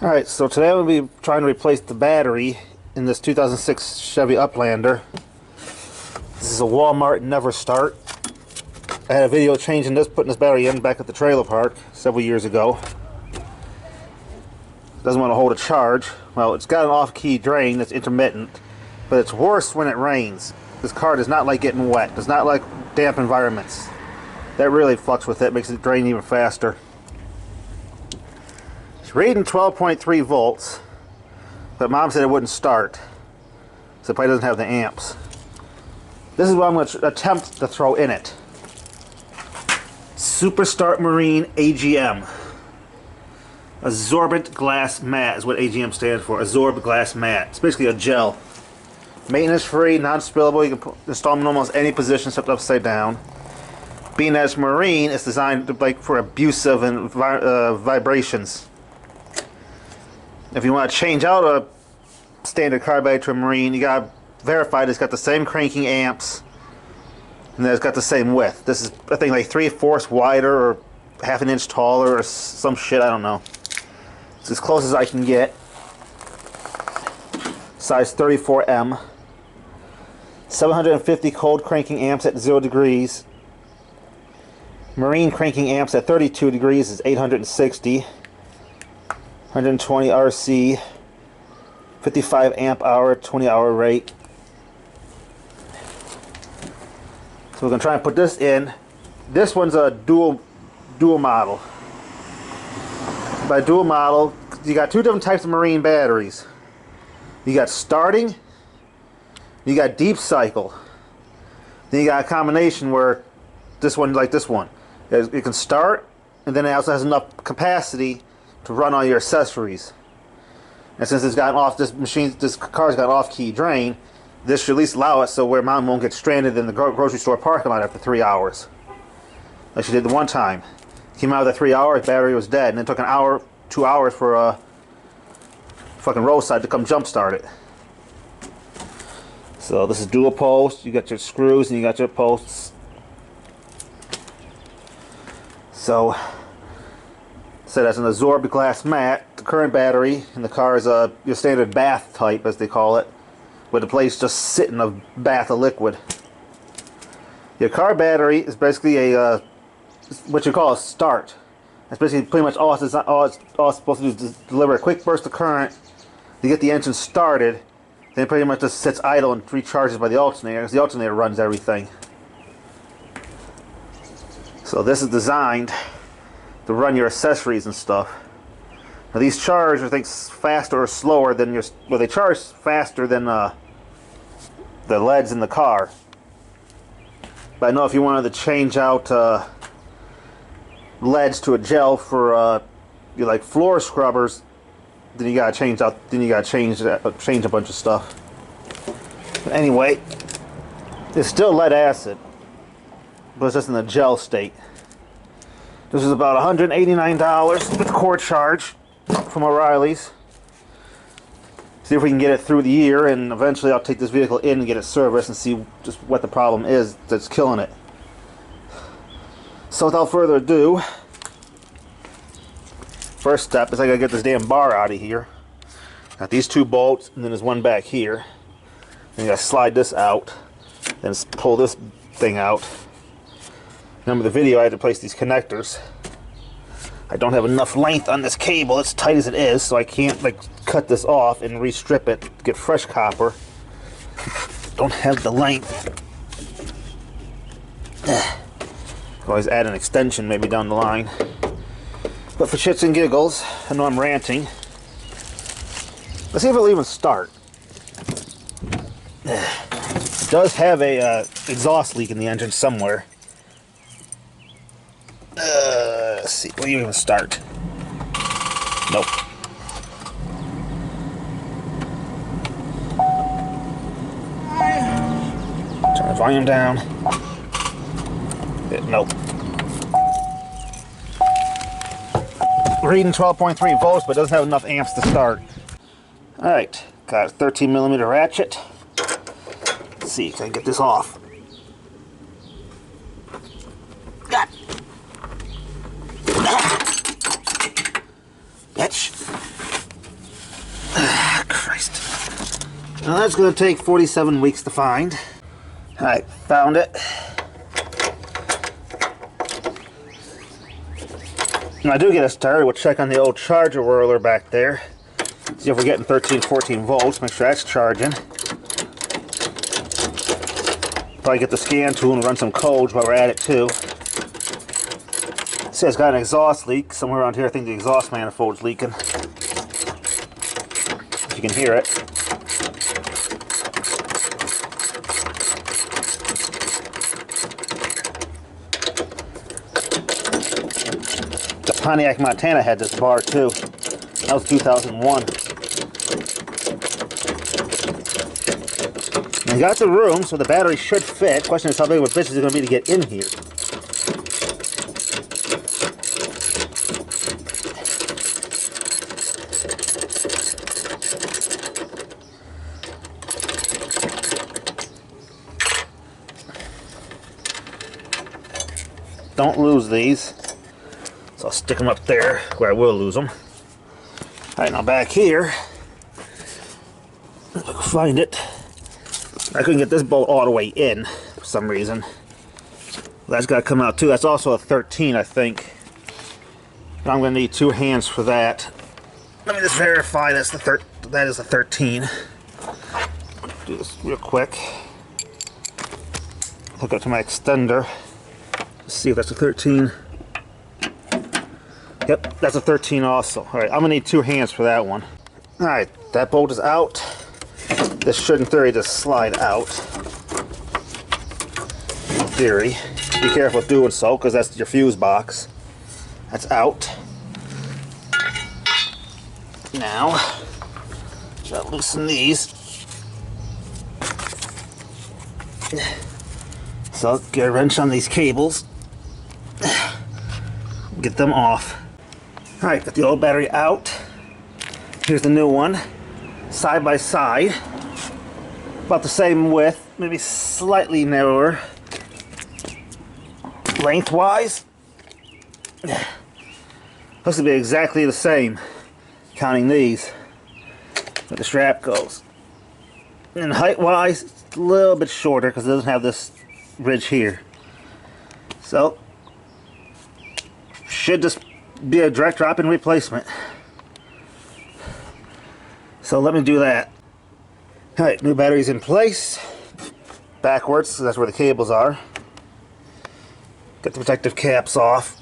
Alright, so today I'm going to be trying to replace the battery in this 2006 Chevy Uplander. This is a Walmart Never Start. I had a video changing this, putting this battery in back at the trailer park several years ago. Doesn't want to hold a charge. Well, it's got an off-key drain that's intermittent, but it's worse when it rains. This car does not like getting wet, does not like damp environments. That really fucks with it, makes it drain even faster. It's reading 12.3 volts, but Mom said it wouldn't start, so it probably doesn't have the amps. This is what I'm going to attempt to throw in it. Super Start Marine AGM. Absorbent glass mat is what AGM stands for. Absorbed glass mat. It's basically a gel. Maintenance free, non-spillable. You can install them in almost any position except upside down. Being that it's marine, it's designed to, like, for abusive and vibrations. If you want to change out a standard car battery to a marine, you gotta verify that it's got the same cranking amps and that it's got the same width. This is, I think, like 3/4 wider or half an inch taller or some shit, I don't know. It's as close as I can get. Size 34M. 750 cold cranking amps at 0 degrees. Marine cranking amps at 32 degrees is 860. 120 RC, 55 amp hour, 20 hour rate. So we're going to try and put this in. This one's a dual model. By dual model, you got two different types of marine batteries. You got starting, you got deep cycle. Then you got a combination where this one, like this one, it can start, and then it also has enough capacity to run all your accessories. And since it's got this car's got off-key drain, this should at least allow it so where Mom won't get stranded in the grocery store parking lot after 3 hours, like she did the one time. Came out of the 3 hours, battery was dead, and it took an hour, 2 hours for a fucking roadside to come jump start it. So this is dual post. You got your screws and you got your posts. So that's an absorbed glass mat. The current battery in the car is your standard bath type, as they call it, where the plate's just sit in a bath of liquid. Your car battery is basically a what you call a start. That's basically pretty much all it's supposed to do is deliver a quick burst of current to get the engine started. Then it pretty much just sits idle and recharges by the alternator, because the alternator runs everything. So this is designed to run your accessories and stuff. Now these charge, I think, faster or slower than your. Well, they charge faster than the LEDs in the car. But I know if you wanted to change out LEDs to a gel for you like floor scrubbers, then you gotta change out. Then you gotta change a bunch of stuff. But anyway, it's still lead acid, but it's just in a gel state. This is about $189 with cord charge from O'Reilly's. See if we can get it through the year, and eventually I'll take this vehicle in and get it serviced and see just what the problem is that's killing it. So without further ado, first step is I gotta get this damn bar out of here. Got these two bolts, and then there's one back here. Then you gotta slide this out, then pull this thing out. Remember the video, I had to place these connectors. I don't have enough length on this cable, it's tight as it is, so I can't like cut this off and restrip it to get fresh copper. Don't have the length. Could always add an extension maybe down the line. But for shits and giggles, I know I'm ranting. Let's see if it'll even start. It does have a exhaust leak in the engine somewhere. Let's see, will you even start? Nope. Turn the volume down. Nope. Reading 12.3 volts, but doesn't have enough amps to start. Alright, got a 13mm ratchet. Let's see, can I get this off? Bitch. Now that's going to take 47 weeks to find. Alright, found it. When I do get it started, we'll check on the old charger whirler back there. See if we're getting 13, 14 volts. Make sure that's charging. Probably get the scan tool and run some codes while we're at it too. See, it's got an exhaust leak somewhere around here. I think the exhaust manifold's leaking. If you can hear it. The Pontiac Montana had this bar too. That was 2001. And got the room, so the battery should fit. Question is how big of a bitch is it going to be to get in here. Don't lose these. So I'll stick them up there where I will lose them. Alright, now back here, if I can find it. I couldn't get this bolt all the way in for some reason. That's got to come out too. That's also a 13, I think. But I'm going to need 2 hands for that. Let me just verify that is a 13. Do this real quick. Hook up to my extender. Let's see if that's a 13. Yep, that's a 13 also. Alright, I'm going to need 2 hands for that one. Alright, that bolt is out. This should, in theory, just slide out. In theory. Be careful doing so, because that's your fuse box. That's out. Now, try to loosen these. So, get a wrench on these cables. Get them off. Alright, got the old battery out. Here's the new one. Side by side. About the same width, maybe slightly narrower. Lengthwise, looks to be exactly the same, counting these, where the strap goes. And height-wise, it's a little bit shorter because it doesn't have this ridge here. So, should just be a direct drop-in replacement. So let me do that. Alright, new battery's in place. Backwards, so that's where the cables are. Get the protective caps off.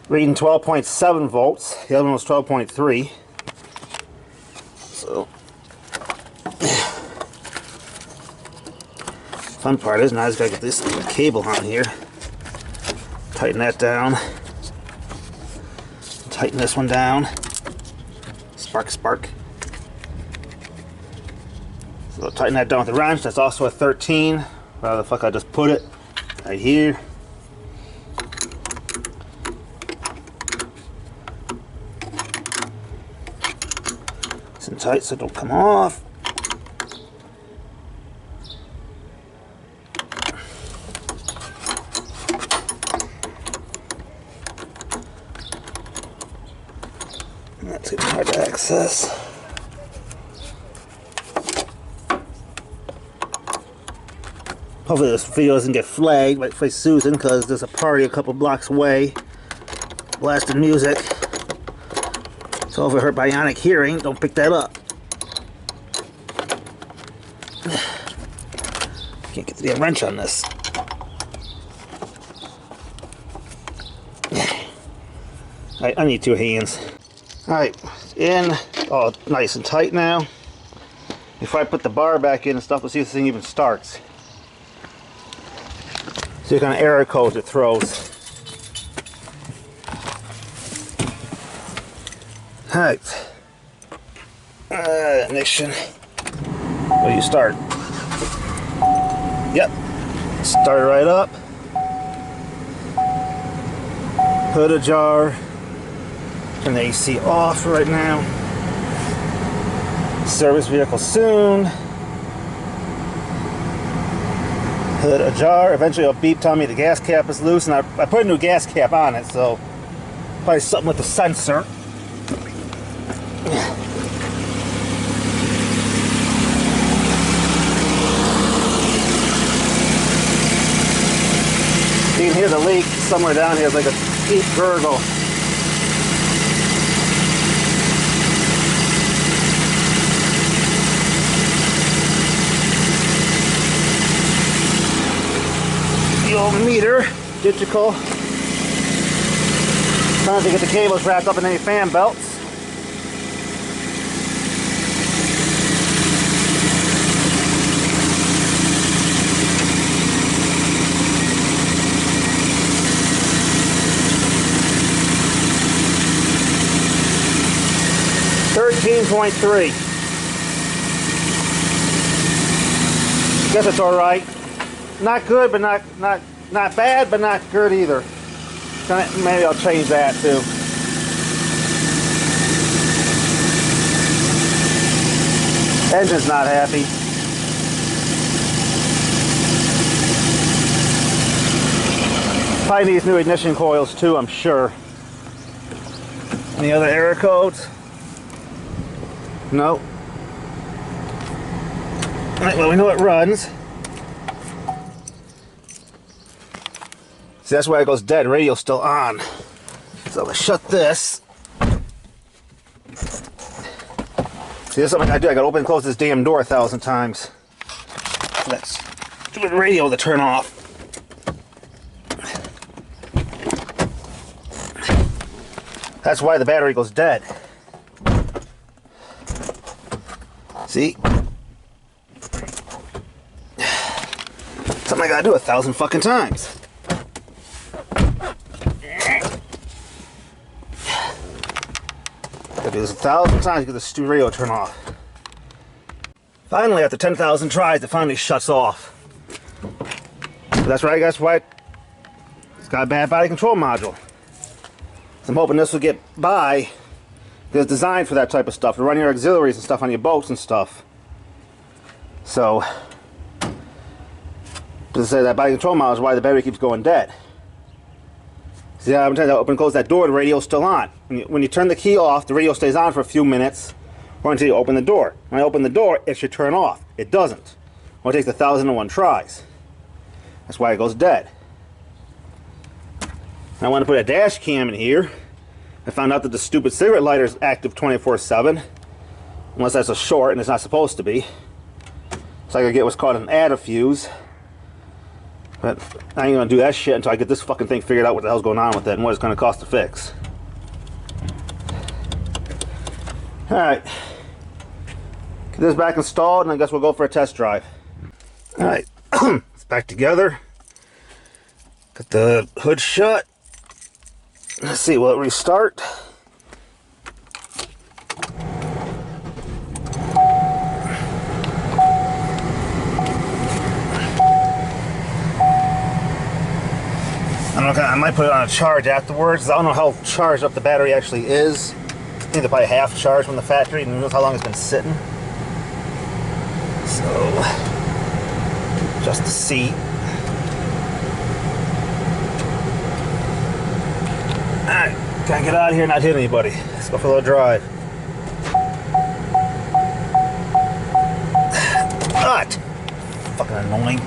Reading 12.7 volts. The other one was 12.3. So, fun part is now I just gotta get this cable on here. Tighten that down. Tighten this one down. Spark, spark. So tighten that down with the wrench. That's also a 13. Where the fuck I just put it? Right here. It's in tight so it don't come off. That's getting hard to access. Hopefully this video doesn't get flagged by Susan because there's a party a couple blocks away blasting music. So if it hurt bionic hearing, don't pick that up. Can't get the wrench on this. I need 2 hands. Alright, in. Oh, nice and tight now. Before I put the bar back in and stuff, let's see if this thing even starts. See what kind of error codes it throws. Alright. Ignition. Where do you start? Yep. Start it right up. Hood ajar. Turn the AC off right now. Service vehicle soon. Hood ajar. Eventually it'll beep telling me the gas cap is loose, and I put a new gas cap on it, so probably something with the sensor. hear the leak somewhere down here. It's like a deep gurgle. The old meter, digital. Trying to get the cables wrapped up in any fan belts. .3. Guess it's all right. Not good, but not bad, but not good either. Maybe I'll change that too. Engine's not happy. Probably needs new ignition coils too, I'm sure. Any other error codes? No. Alright, well, we know it runs. See, that's why it goes dead. Radio's still on. So let's shut this. See, there's something I do. I gotta open and close this damn door 1,000 times. Let's do the radio to turn off. That's why the battery goes dead. See? Something I gotta do 1,000 fucking times. Gotta do this 1,000 times to get the stupid radio to turn off. Finally, after 10,000 tries, it finally shuts off. So that's right, guys, why it's got a bad body control module. So I'm hoping this will get by. It's designed for that type of stuff, to run your auxiliaries and stuff on your boats and stuff. So, to say that body control module is why the battery keeps going dead. See, I'm telling you, open and close that door, the radio's still on. When you turn the key off, the radio stays on for a few minutes, or until you open the door. When I open the door, it should turn off. It doesn't. Well, it takes 1,001 tries. That's why it goes dead. I want to put a dash cam in here. I found out that the stupid cigarette lighter is active 24/7, unless that's a short and it's not supposed to be. So I gotta get what's called an add fuse. But I ain't gonna do that shit until I get this fucking thing figured out what the hell's going on with it and what it's gonna cost to fix. Alright. Get this back installed and I guess we'll go for a test drive. Alright. It's back together. Got the hood shut. Let's see, will it restart? I might put it on a charge afterwards. I don't know how charged up the battery actually is. I think they're probably half charged from the factory, and who knows how long it's been sitting. So, just the seat. Alright, gotta get out of here and not hit anybody. Let's go for a little drive. What? Fucking annoying.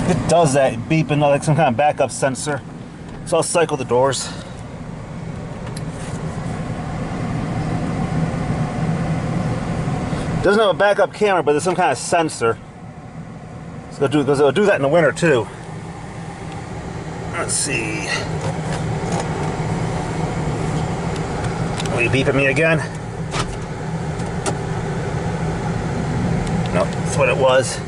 It does that beeping like some kind of backup sensor. So I'll cycle the doors. Doesn't have a backup camera, but there's some kind of sensor. Because it'll do that in the winter too. Let's see. Will you beep at me again? No, that's what it was.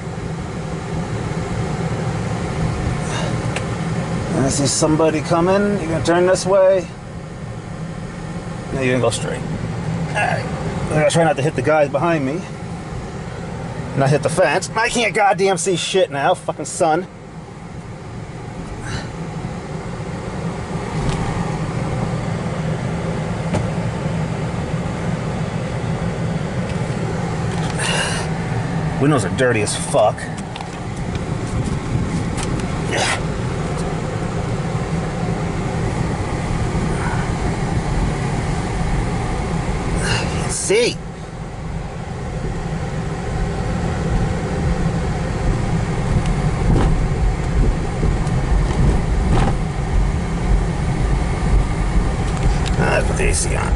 I see somebody coming. You're gonna turn this way. No, you're gonna go straight. Alright. I'm gonna try not to hit the guys behind me. Not hit the fence. I can't goddamn see shit now. Fucking sun. Windows are dirty as fuck. See. the AC on.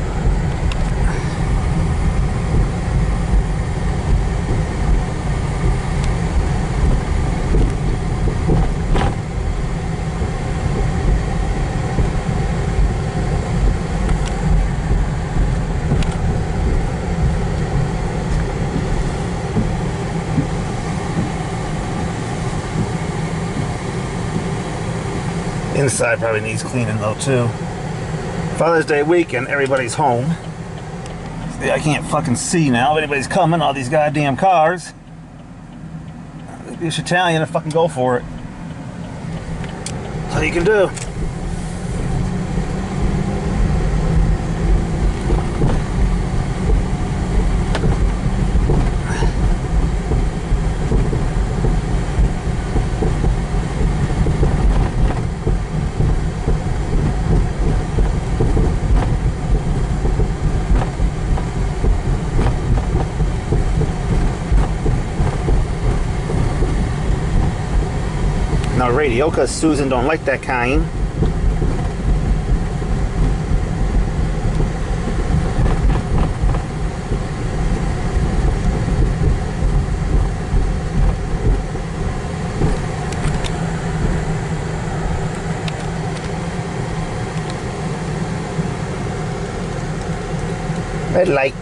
Inside probably needs cleaning though too. Father's Day weekend, everybody's home. See, I can't fucking see now if anybody's coming, all these goddamn cars. If you're Italian, and fucking go for it. That's all you can do. Now radio, because Susan don't like that kind. Red light.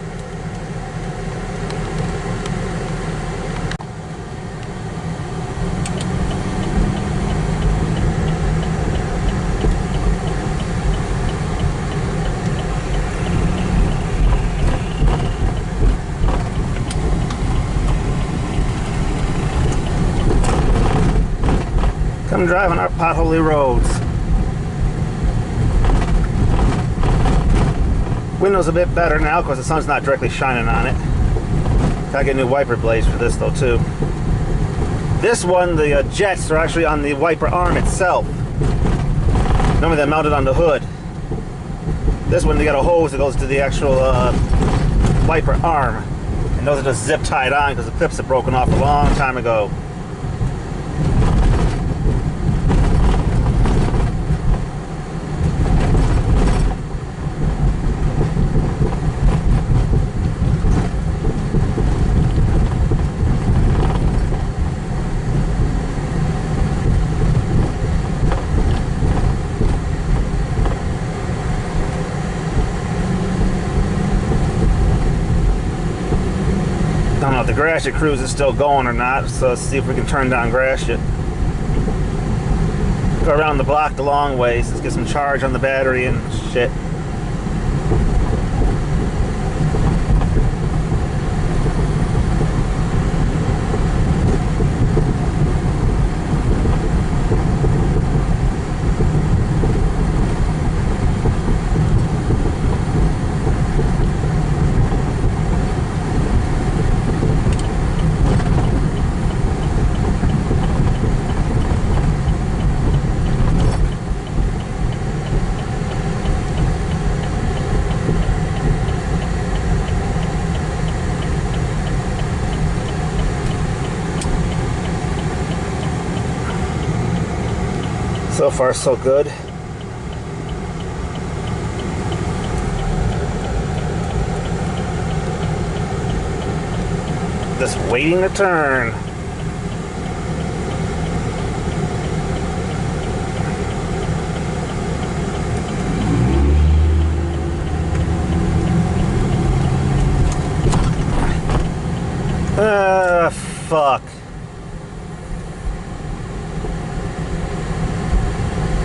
Come drive on our potholey roads. Window's a bit better now because the sun's not directly shining on it. Gotta get new wiper blades for this though too. This one, the jets are actually on the wiper arm itself. Normally they're mounted on the hood. This one, they got a hose that goes to the actual wiper arm. And those are just zip tied on because the clips are broken off a long time ago. I don't know if the Gratiot cruise is still going or not, so let's see if we can turn down Gratiot. Go around the block the long ways, let's get some charge on the battery and shit. So far, so good. Just waiting to turn. Fuck.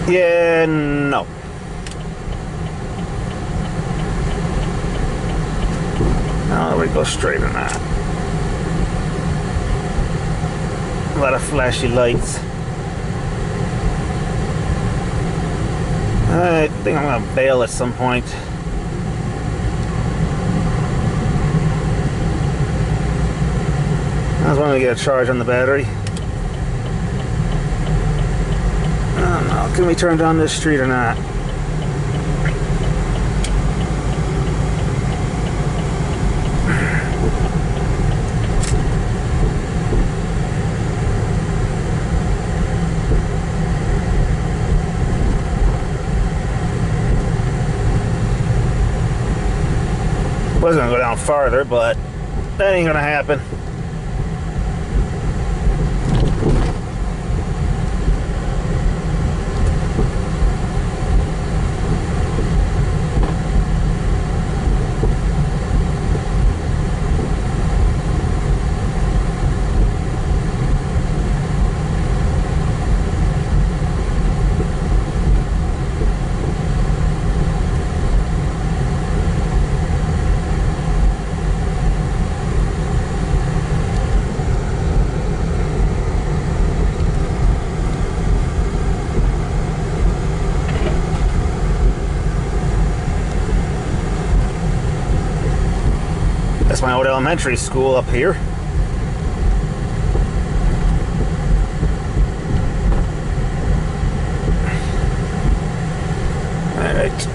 Yeah, no. Now we go straight or not. A lot of flashy lights. I think I'm gonna bail at some point. I was wanting to get a charge on the battery. I don't know, can we turn down this street or not? Was gonna go down farther, but that ain't gonna happen. That's my old elementary school up here. All right.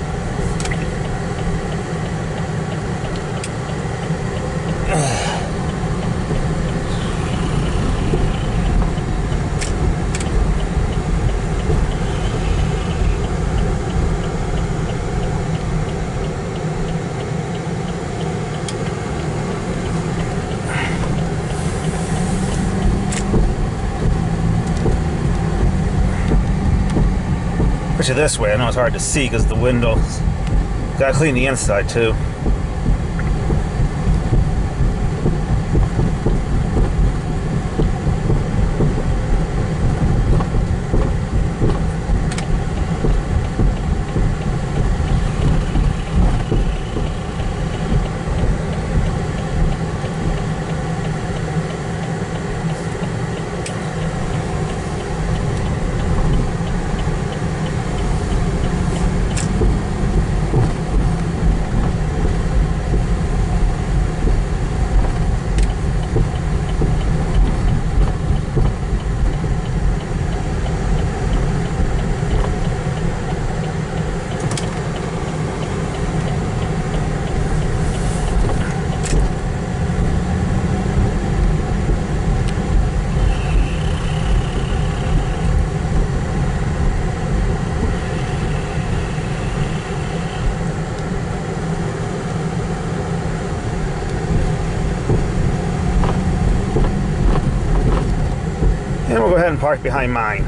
Especially this way. I know it's hard to see because the windows. Gotta clean the inside too. And we'll go ahead and park behind mine.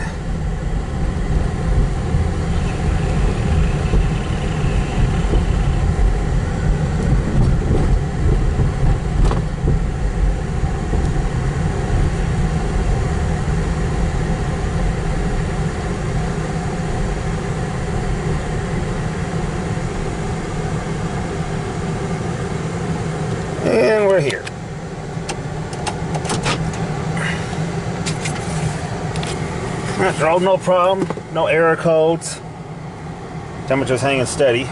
And we're here. Drove no problem, no error codes. Temperature's hanging steady.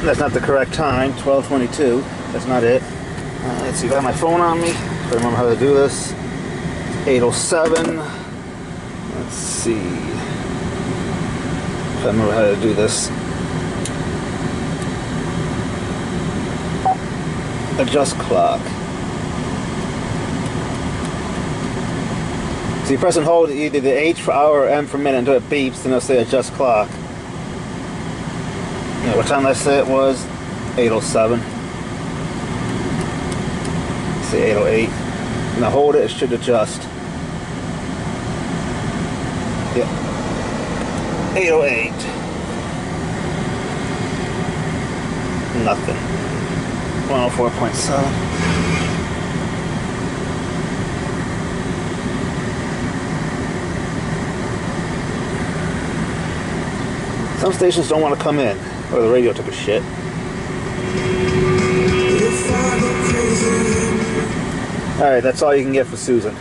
That's not the correct time, 12:22. That's not it. Let's see, I got my phone on me. I remember how to do this. 8:07. Let's see. If I remember how to do this. Adjust clock. So you press and hold either the H for hour or M for minute until it beeps, then it'll say adjust clock. Yeah, what time did I say it was? 8:07. Say 8:08. Now hold it, it should adjust. Yep. 8:08. Nothing. 104.7. Some stations don't want to come in, or the radio took a shit. Alright, that's all you can get for Susan.